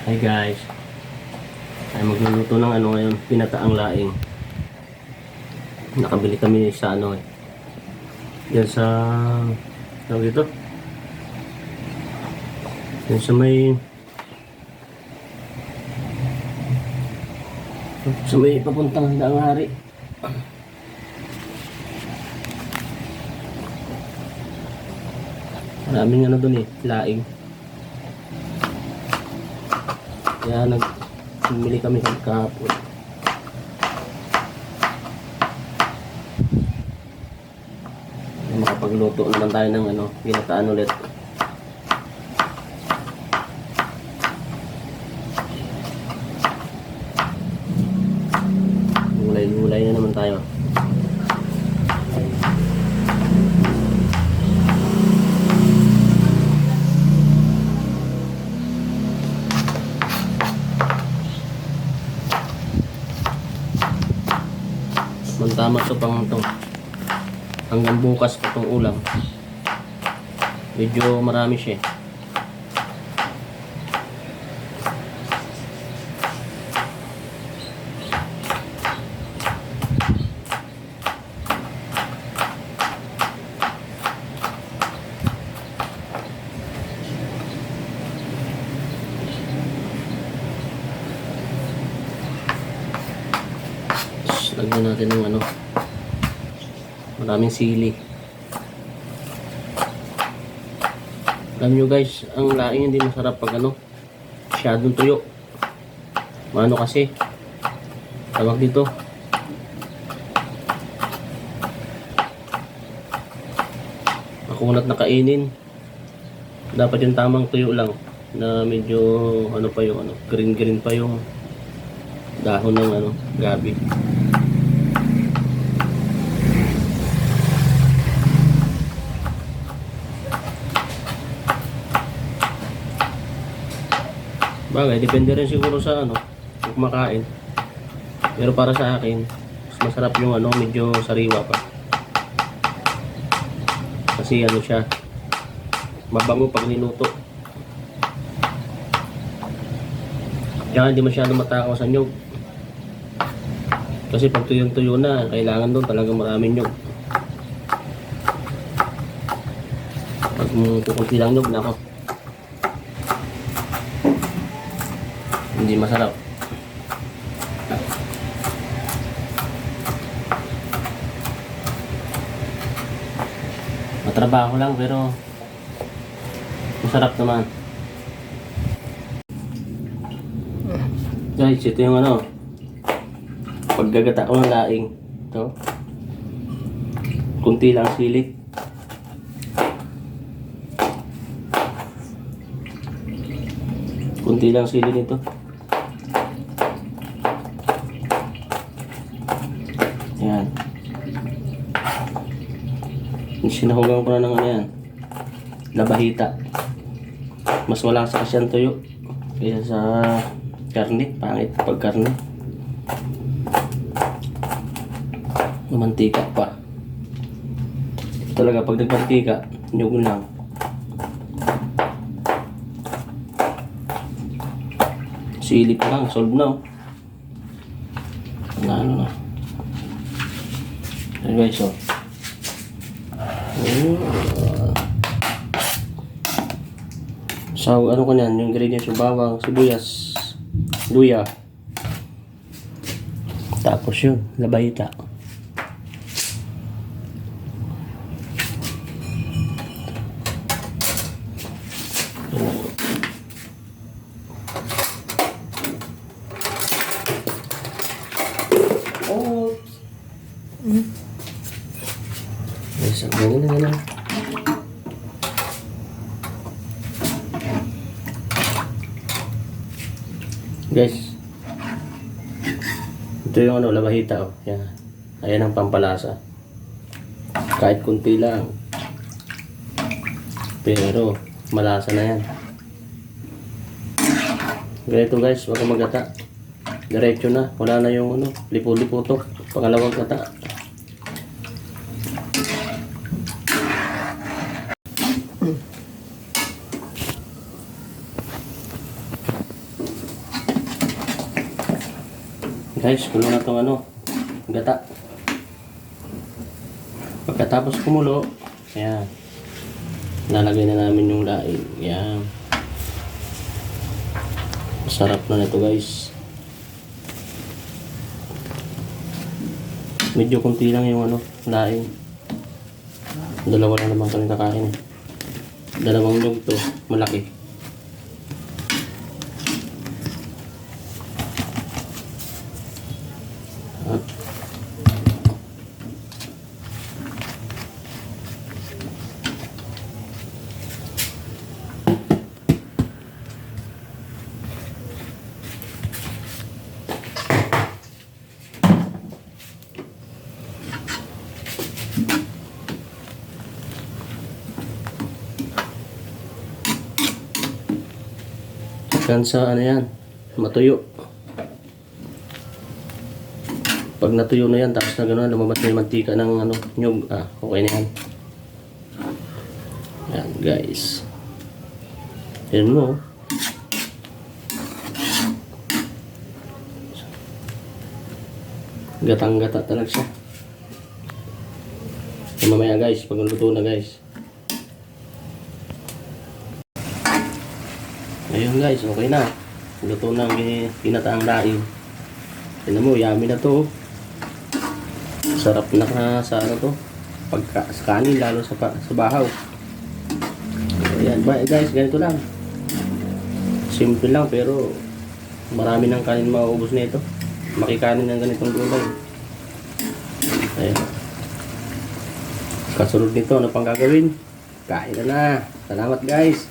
Hi guys, ay magluluto ng ano ngayon, pinataang laing. Nakabili kami sa ano yan sa tawag dito, yan sa may papuntang Daang Hari. Maraming ano dun laing. Kaya nagmili kami kahapon. Makapagluto naman tayo ng ano, pinataan ulit. Gulay-gulay na naman tayo. Tama to pang to. Hanggang bukas pa tong ulam. Medyo marami siya. Lagyan natin ng ano, maraming sili. Alam nyo guys, ang laing hindi masarap pag ano, masyadong tuyo. Mano kasi tawag dito, makunat na kainin. Dapat yung tamang tuyo lang, na medyo ano pa yung ano, green pa yung dahon ng ano, gabi. Bagay, depende rin siguro sa ano, kung kumakain. Pero para sa akin, mas masarap yung ano, medyo sariwa pa. Kasi ano siya, mabango pag niluto. Kaya hindi masyado matakaw sa nyug. Kasi pag tuyong-tuyo na, kailangan doon talagang maraming nyug. Pag kukunti lang nyug, nako, hindi masarap. Matrabaho lang pero masarap naman. Guys, ito yung ano, paggagata ko ng laing. Ito, kunti lang sili. Kunti lang sili nito. Yan. Sinahugan ko na ng ano yan, labahita. Mas wala sa kasyang tuyo kaya sa karne, pangit pag karne. Mantika pa. Talaga pag nagmantika, nyug lang. Sili pa lang, solve na. Ano na. Ayan guys, oh. So, ano ko yan? Yung ingredients, yung bawang, sibuyas, luya. Tapos yun, labahita. Yes, ang ganyan. Guys, ito yung ano, labahita, oh. Yan. Ayan ang pampalasa. Kahit kunti lang, pero malasa na yan. Ganito guys, wag kang magata. Diretso na, wala na yung ano, lipo-lipo to. Pangalawang kata. Guys, kulo na tong ano, gata. Pagkatapos kumulo, ayan. Lalagay na namin yung laing. Ayan. Masarap na nito guys. Medyo kunti lang yung ano, laing. Dalawa lang naman kami kakain. Dalawang log to, malaki. Yan sa ano yan, matuyo. Pag natuyo na yan, tapos na gano'n, lumabas na yung mantika ng ano, nyug. Okay na yan. Yan guys. Yan mo. Gatang-gata talaga siya. Yan mamaya guys, pag luto na guys. Ayun guys, okay na. Luto na ang ginataang laing. Tignan mo, yummy na to. Sarap na sa ano to. Sa kanin, lalo sa bahaw. Ayan, guys, ganito lang. Simple lang pero marami ng kanin mauubos na ito. Makikanin ng ganitong gulay. Ayan. Kasunod nito, ano pang gagawin? Kain na na. Salamat guys.